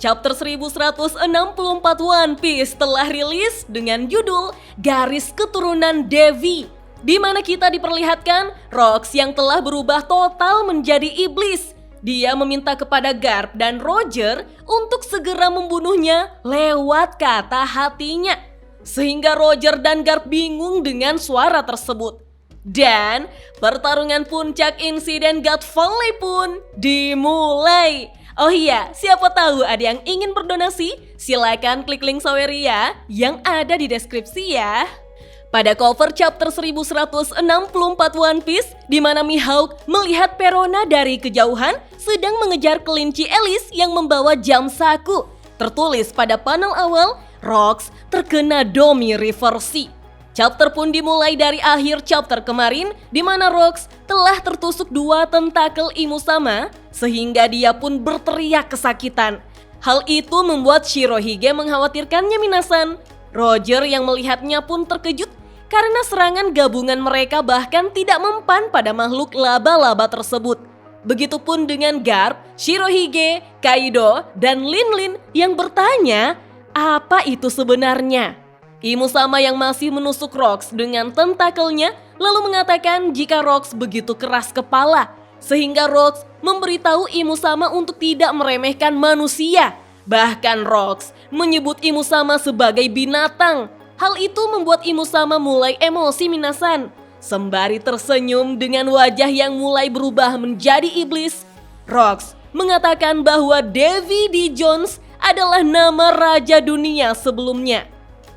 Chapter 1164 One Piece telah rilis dengan judul Garis Keturunan Devi, di mana kita diperlihatkan Rox yang telah berubah total menjadi iblis. Dia meminta kepada Garp dan Roger untuk segera membunuhnya lewat kata hatinya. Sehingga Roger dan Garp bingung dengan suara tersebut. Dan pertarungan puncak insiden God Valley pun dimulai. Oh iya, siapa tahu ada yang ingin berdonasi? Silakan klik link Saweria yang ada di deskripsi ya. Pada cover chapter 1164 One Piece, di mana Mihawk melihat Perona dari kejauhan sedang mengejar kelinci Alice yang membawa jam saku. Tertulis pada panel awal, Rox terkena Domi Reversi. Chapter pun dimulai dari akhir chapter kemarin, di mana Rox telah tertusuk 2 tentakel Imusama sehingga dia pun berteriak kesakitan. Hal itu membuat Shirohige mengkhawatirkannya Minasan. Roger yang melihatnya pun terkejut karena serangan gabungan mereka bahkan tidak mempan pada makhluk laba-laba tersebut. Begitupun dengan Garp, Shirohige, Kaido, dan Lin yang bertanya, apa itu sebenarnya? Imusama yang masih menusuk Rox dengan tentakelnya lalu mengatakan jika Rox begitu keras kepala, sehingga Rox memberitahu Imusama untuk tidak meremehkan manusia. Bahkan Rox menyebut Imusama sebagai binatang. Hal itu membuat Imusama mulai emosi Minasan. Sembari tersenyum dengan wajah yang mulai berubah menjadi iblis, Rox mengatakan bahwa Davy D. Jones adalah nama raja dunia sebelumnya.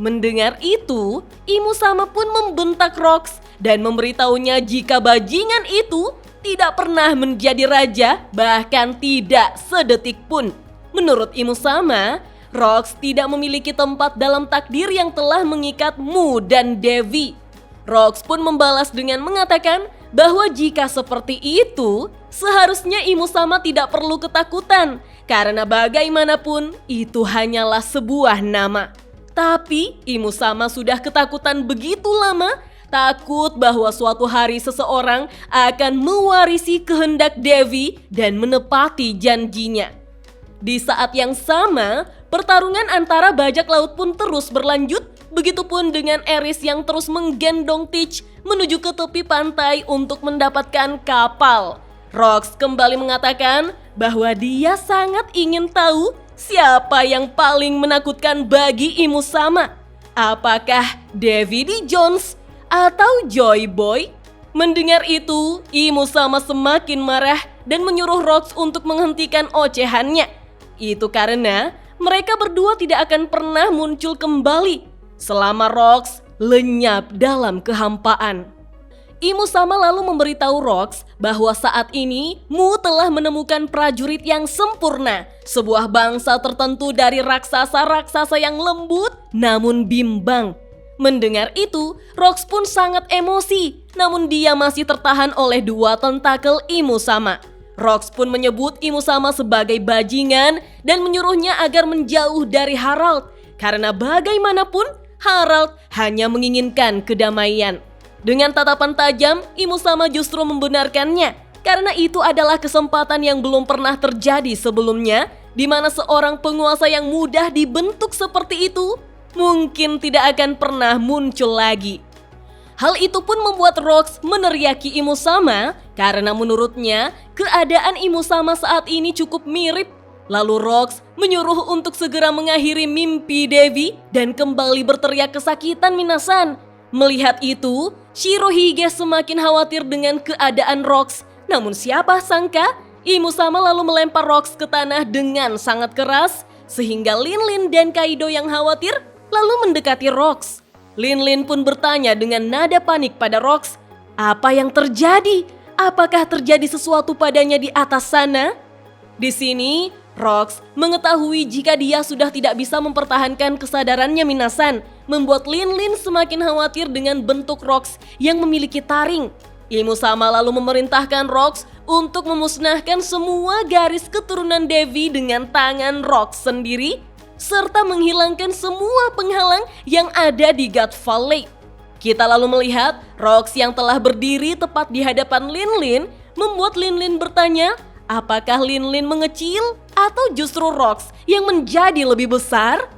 Mendengar itu, Imusama pun membentak Rox dan memberitahunya jika bajingan itu tidak pernah menjadi raja, bahkan tidak sedetik pun. Menurut Imusama, Rox tidak memiliki tempat dalam takdir yang telah mengikat Mu dan Devi. Rox pun membalas dengan mengatakan bahwa jika seperti itu, seharusnya Imusama tidak perlu ketakutan, karena bagaimanapun itu hanyalah sebuah nama. Tapi Imusama sudah ketakutan begitu lama, takut bahwa suatu hari seseorang akan mewarisi kehendak Devi dan menepati janjinya. Di saat yang sama, pertarungan antara bajak laut pun terus berlanjut, begitupun dengan Eris yang terus menggendong Teach menuju ke tepi pantai untuk mendapatkan kapal. Rox kembali mengatakan bahwa dia sangat ingin tahu siapa yang paling menakutkan bagi Imusama. Apakah Davy D. Jones atau Joy Boy? Mendengar itu, Imusama semakin marah dan menyuruh Rox untuk menghentikan ocehannya. Itu karena mereka berdua tidak akan pernah muncul kembali selama Rox lenyap dalam kehampaan. Imusama lalu memberitahu Rox bahwa saat ini Mu telah menemukan prajurit yang sempurna, sebuah bangsa tertentu dari raksasa-raksasa yang lembut namun bimbang. Mendengar itu, Rox pun sangat emosi, namun dia masih tertahan oleh 2 tentakel Imusama. Rox pun menyebut Imusama sebagai bajingan dan menyuruhnya agar menjauh dari Harald, karena bagaimanapun Harald hanya menginginkan kedamaian. Dengan tatapan tajam, Imusama justru membenarkannya, karena itu adalah kesempatan yang belum pernah terjadi sebelumnya, di mana seorang penguasa yang mudah dibentuk seperti itu mungkin tidak akan pernah muncul lagi. Hal itu pun membuat Rox meneriaki Imusama, karena menurutnya keadaan Imusama saat ini cukup mirip. Lalu Rox menyuruh untuk segera mengakhiri mimpi Devi dan kembali berteriak kesakitan Minasan. Melihat itu, Shirohige semakin khawatir dengan keadaan Rox. Namun siapa sangka, Imusama lalu melempar Rox ke tanah dengan sangat keras, sehingga Lin dan Kaido yang khawatir lalu mendekati Rox. Lin pun bertanya dengan nada panik pada Rox, apa yang terjadi? Apakah terjadi sesuatu padanya di atas sana? Di sini, Rox mengetahui jika dia sudah tidak bisa mempertahankan kesadarannya Minasan, membuat Lin semakin khawatir dengan bentuk Rox yang memiliki taring. Imusama lalu memerintahkan Rox untuk memusnahkan semua garis keturunan Devi dengan tangan Rox sendiri, serta menghilangkan semua penghalang yang ada di God Valley. Kita lalu melihat Rox yang telah berdiri tepat di hadapan Lin membuat Lin bertanya, apakah Lin mengecil atau justru Rox yang menjadi lebih besar?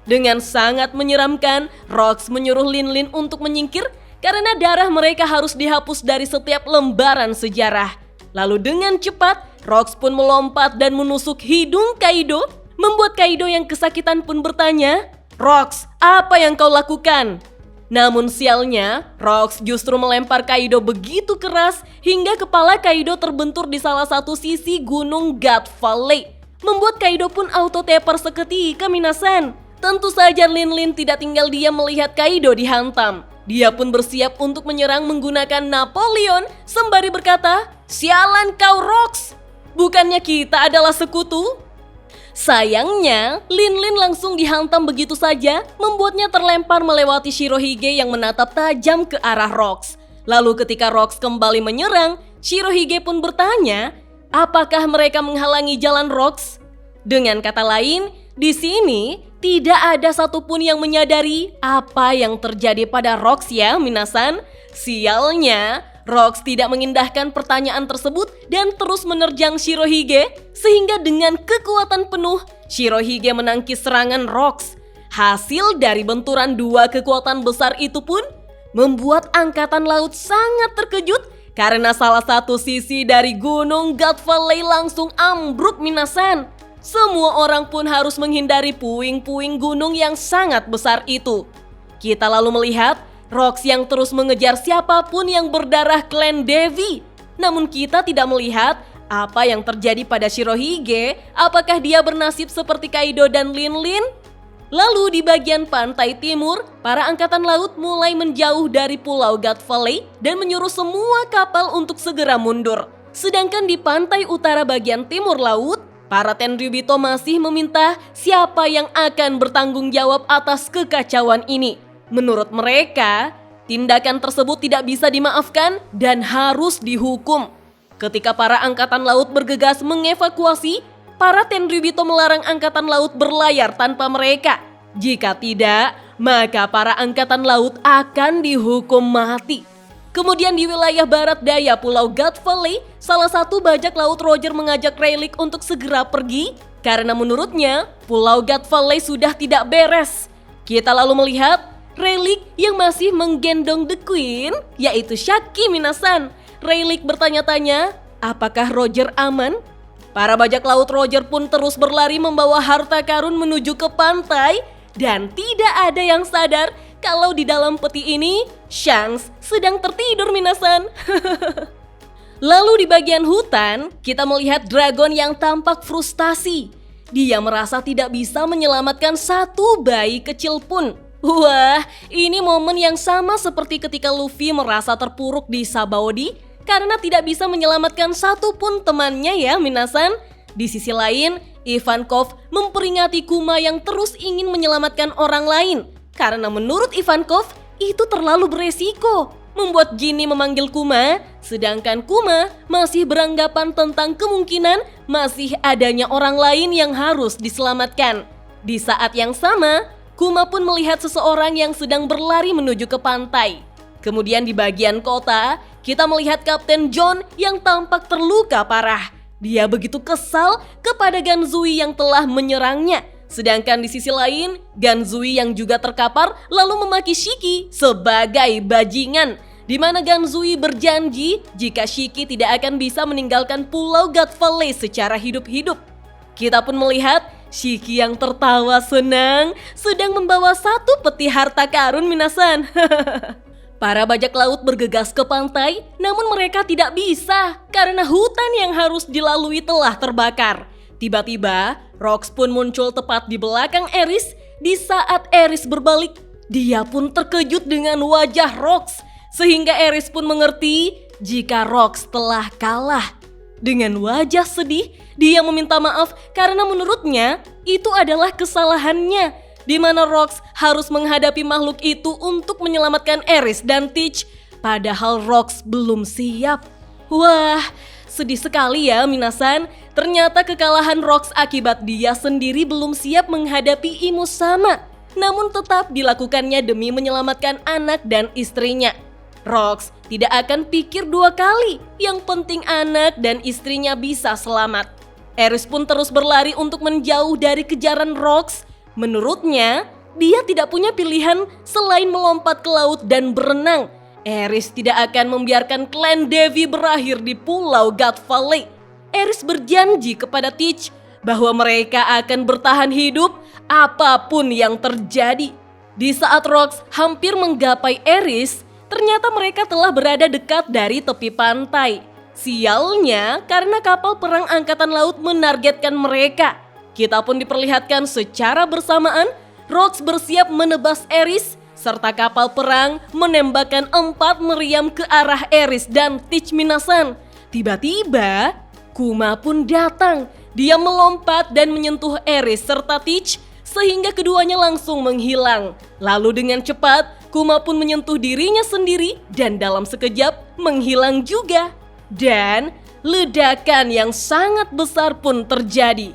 Dengan sangat menyeramkan, Rox menyuruh Lin untuk menyingkir karena darah mereka harus dihapus dari setiap lembaran sejarah. Lalu dengan cepat, Rox pun melompat dan menusuk hidung Kaido, membuat Kaido yang kesakitan pun bertanya, "Rox, apa yang kau lakukan?" Namun sialnya, Rox justru melempar Kaido begitu keras hingga kepala Kaido terbentur di salah satu sisi gunung God Valley, membuat Kaido pun auto tepar seketika minasan. Tentu saja Lin tidak tinggal diam melihat Kaido dihantam. Dia pun bersiap untuk menyerang menggunakan Napoleon sembari berkata, "Sialan kau Rox, bukannya kita adalah sekutu?" Sayangnya, Lin langsung dihantam begitu saja, membuatnya terlempar melewati Shirohige yang menatap tajam ke arah Rox. Lalu ketika Rox kembali menyerang, Shirohige pun bertanya, apakah mereka menghalangi jalan Rox? Dengan kata lain, di sini tidak ada satupun yang menyadari apa yang terjadi pada Rox ya, minasan. Sialnya, Rox tidak mengindahkan pertanyaan tersebut dan terus menerjang Shirohige sehingga dengan kekuatan penuh Shirohige menangkis serangan Rox. Hasil dari benturan dua kekuatan besar itu pun membuat angkatan laut sangat terkejut karena salah satu sisi dari gunung God Valley langsung ambruk minasan. Semua orang pun harus menghindari puing-puing gunung yang sangat besar itu. Kita lalu melihat Rox yang terus mengejar siapapun yang berdarah klan Devi. Namun kita tidak melihat apa yang terjadi pada Shirohige. Apakah dia bernasib seperti Kaido dan Lin? Lalu di bagian pantai timur, para angkatan laut mulai menjauh dari pulau God Valley dan menyuruh semua kapal untuk segera mundur. Sedangkan di pantai utara bagian timur laut, para Tenryubito masih meminta siapa yang akan bertanggung jawab atas kekacauan ini. Menurut mereka, tindakan tersebut tidak bisa dimaafkan dan harus dihukum. Ketika para angkatan laut bergegas mengevakuasi, para Tenryubito melarang angkatan laut berlayar tanpa mereka. Jika tidak, maka para angkatan laut akan dihukum mati. Kemudian di wilayah barat daya Pulau God Valley, salah satu bajak laut Roger mengajak Rayleigh untuk segera pergi karena menurutnya Pulau God Valley sudah tidak beres. Kita lalu melihat Rayleigh yang masih menggendong The Queen, yaitu Shaki minasan. Rayleigh bertanya-tanya, apakah Roger aman? Para bajak laut Roger pun terus berlari membawa harta karun menuju ke pantai dan tidak ada yang sadar kalau di dalam peti ini Shanks sedang tertidur minasan. Lalu di bagian hutan, kita melihat dragon yang tampak frustasi. Dia merasa tidak bisa menyelamatkan satu bayi kecil pun. Wah, ini momen yang sama seperti ketika Luffy merasa terpuruk di Sabaody karena tidak bisa menyelamatkan satu pun temannya ya minasan. Di sisi lain, Ivankov memperingati Kuma yang terus ingin menyelamatkan orang lain. Karena menurut Ivankov, itu terlalu beresiko. Membuat Ginny memanggil Kuma, sedangkan Kuma masih beranggapan tentang kemungkinan masih adanya orang lain yang harus diselamatkan. Di saat yang sama, Kuma pun melihat seseorang yang sedang berlari menuju ke pantai. Kemudian di bagian kota, kita melihat Kapten John yang tampak terluka parah. Dia begitu kesal kepada Ganzui yang telah menyerangnya. Sedangkan di sisi lain, Ganzui yang juga terkapar lalu memaki Shiki sebagai bajingan. Di mana Ganzui berjanji jika Shiki tidak akan bisa meninggalkan Pulau God Valley secara hidup-hidup. Kita pun melihat Shiki yang tertawa senang sedang membawa satu peti harta karun minasan. Para bajak laut bergegas ke pantai, namun mereka tidak bisa karena hutan yang harus dilalui telah terbakar. Tiba-tiba, Rox pun muncul tepat di belakang Eris. Di saat Eris berbalik, dia pun terkejut dengan wajah Rox, sehingga Eris pun mengerti jika Rox telah kalah. Dengan wajah sedih, dia meminta maaf karena menurutnya itu adalah kesalahannya, di mana Rox harus menghadapi makhluk itu untuk menyelamatkan Eris dan Teach, padahal Rox belum siap. Wah, sedih sekali ya minasan. Ternyata kekalahan Rox akibat dia sendiri belum siap menghadapi Imu Sama, namun tetap dilakukannya demi menyelamatkan anak dan istrinya. Rox tidak akan pikir dua kali, yang penting anak dan istrinya bisa selamat. Aris pun terus berlari untuk menjauh dari kejaran Rox. Menurutnya, dia tidak punya pilihan selain melompat ke laut dan berenang. Aris tidak akan membiarkan klan Devi berakhir di Pulau God Valley. Aris berjanji kepada Teach bahwa mereka akan bertahan hidup apapun yang terjadi. Di saat Rox hampir menggapai Aris, ternyata mereka telah berada dekat dari tepi pantai. Sialnya, karena kapal perang angkatan laut menargetkan mereka. Kita pun diperlihatkan secara bersamaan, Rox bersiap menebas Aris, serta kapal perang menembakkan 4 meriam ke arah Aris dan Teach Minasan. Tiba-tiba, Kuma pun datang. Dia melompat dan menyentuh Aris serta Teach, sehingga keduanya langsung menghilang. Lalu dengan cepat, Kuma pun menyentuh dirinya sendiri dan dalam sekejap menghilang juga. Dan ledakan yang sangat besar pun terjadi.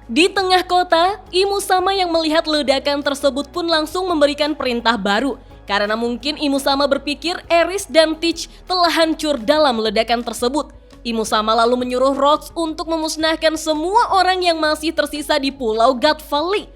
Di tengah kota, Imu Sama yang melihat ledakan tersebut pun langsung memberikan perintah baru. Karena mungkin Imu Sama berpikir Aris dan Teach telah hancur dalam ledakan tersebut. Imu Sama lalu menyuruh Rox untuk memusnahkan semua orang yang masih tersisa di Pulau God Valley.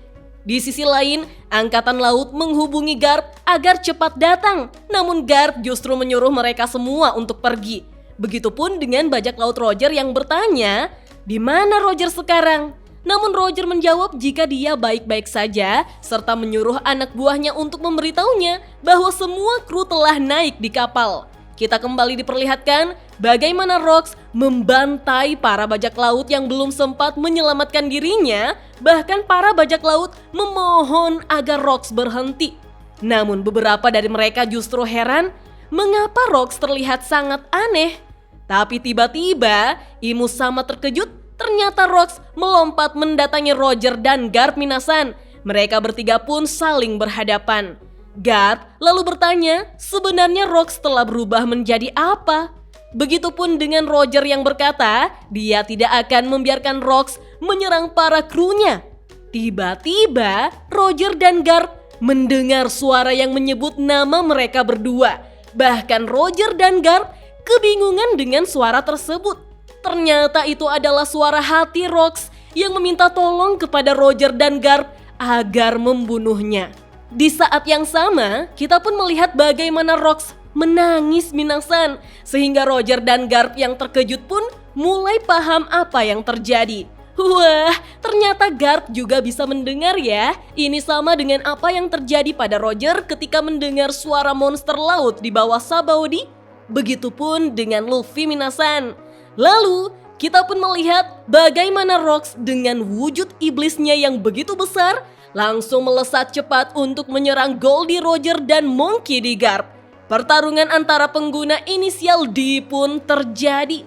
Di sisi lain, Angkatan Laut menghubungi Garp agar cepat datang. Namun Garp justru menyuruh mereka semua untuk pergi. Begitupun dengan bajak laut Roger yang bertanya, di mana Roger sekarang? Namun Roger menjawab jika dia baik-baik saja, serta menyuruh anak buahnya untuk memberitahunya bahwa semua kru telah naik di kapal. Kita kembali diperlihatkan bagaimana Rox membantai para bajak laut yang belum sempat menyelamatkan dirinya, bahkan para bajak laut memohon agar Rox berhenti. Namun beberapa dari mereka justru heran, mengapa Rox terlihat sangat aneh. Tapi tiba-tiba, Imu Sama terkejut, ternyata Rox melompat mendatangi Roger dan Garp Minasan. Mereka bertiga pun saling berhadapan. Garp lalu bertanya, sebenarnya Rox telah berubah menjadi apa? Begitupun dengan Roger yang berkata, dia tidak akan membiarkan Rox menyerang para krunya. Tiba-tiba, Roger dan Garp mendengar suara yang menyebut nama mereka berdua. Bahkan Roger dan Garp kebingungan dengan suara tersebut. Ternyata itu adalah suara hati Rox yang meminta tolong kepada Roger dan Garp agar membunuhnya. Di saat yang sama, kita pun melihat bagaimana Rox menangis Minasan, sehingga Roger dan Garp yang terkejut pun mulai paham apa yang terjadi. Wah, ternyata Garp juga bisa mendengar ya. Ini sama dengan apa yang terjadi pada Roger ketika mendengar suara monster laut di bawah Sabaody. Begitupun dengan Luffy Minasan. Lalu, kita pun melihat bagaimana Rox dengan wujud iblisnya yang begitu besar langsung melesat cepat untuk menyerang Goldie Roger dan Monkey D. Garp. Pertarungan antara pengguna inisial D pun terjadi.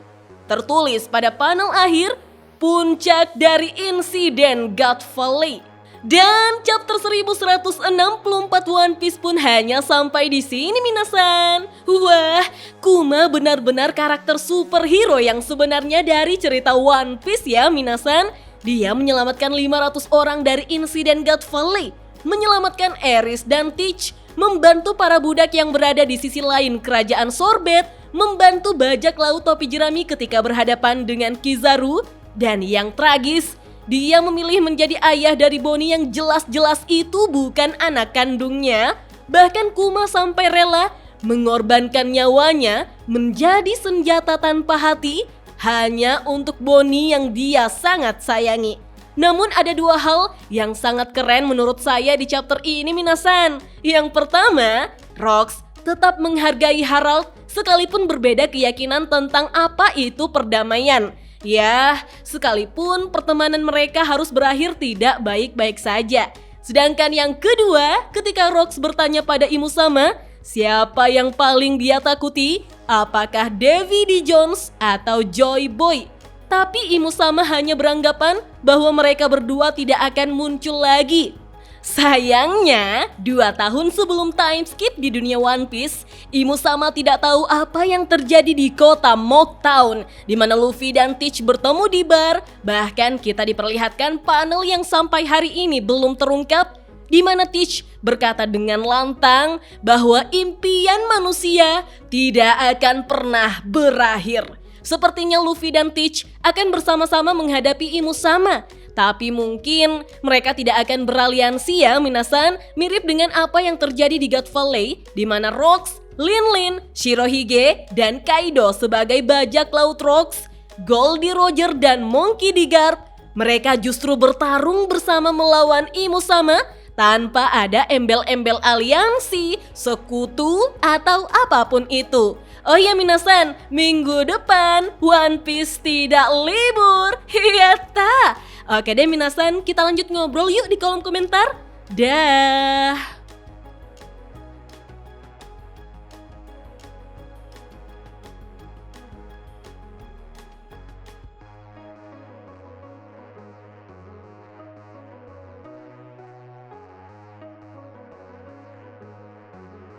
Tertulis pada panel akhir, puncak dari insiden God Valley. Dan chapter 1164 One Piece pun hanya sampai di sini Minasan. Wah, Kuma benar-benar karakter superhero yang sebenarnya dari cerita One Piece ya Minasan. Dia menyelamatkan 500 orang dari insiden God Valley, menyelamatkan Aris dan Teach, membantu para budak yang berada di sisi lain kerajaan Sorbet, membantu bajak laut topi jerami ketika berhadapan dengan Kizaru, dan yang tragis, dia memilih menjadi ayah dari Bonnie yang jelas-jelas itu bukan anak kandungnya. Bahkan Kuma sampai rela mengorbankan nyawanya menjadi senjata tanpa hati hanya untuk Bonnie yang dia sangat sayangi. Namun ada dua hal yang sangat keren menurut saya di chapter ini Minasan. Yang pertama, Rox tetap menghargai Harald sekalipun berbeda keyakinan tentang apa itu perdamaian. Ya, sekalipun pertemanan mereka harus berakhir tidak baik-baik saja. Sedangkan yang kedua, ketika Rox bertanya pada Imu Sama, siapa yang paling dia takuti? Apakah Davy D. Jones atau Joy Boy? Tapi Imu Sama hanya beranggapan bahwa mereka berdua tidak akan muncul lagi. Sayangnya, 2 tahun sebelum time skip di dunia One Piece, Imu Sama tidak tahu apa yang terjadi di kota Mock Town, di mana Luffy dan Teach bertemu di bar. Bahkan kita diperlihatkan panel yang sampai hari ini belum terungkap, di mana Teach berkata dengan lantang bahwa impian manusia tidak akan pernah berakhir. Sepertinya Luffy dan Teach akan bersama-sama menghadapi Imusama. Tapi mungkin mereka tidak akan beraliansi ya minasan, mirip dengan apa yang terjadi di God Valley, di mana Rocks, Lin, Shirohige, dan Kaido sebagai bajak laut Rocks, Goldie Roger dan Monkey D. Garp, mereka justru bertarung bersama melawan Imusama tanpa ada embel-embel aliansi, sekutu, atau apapun itu. Oh ya minasan, minggu depan One Piece tidak libur. Hiyata. Oke deh minasan, kita lanjut ngobrol yuk di kolom komentar. Dah.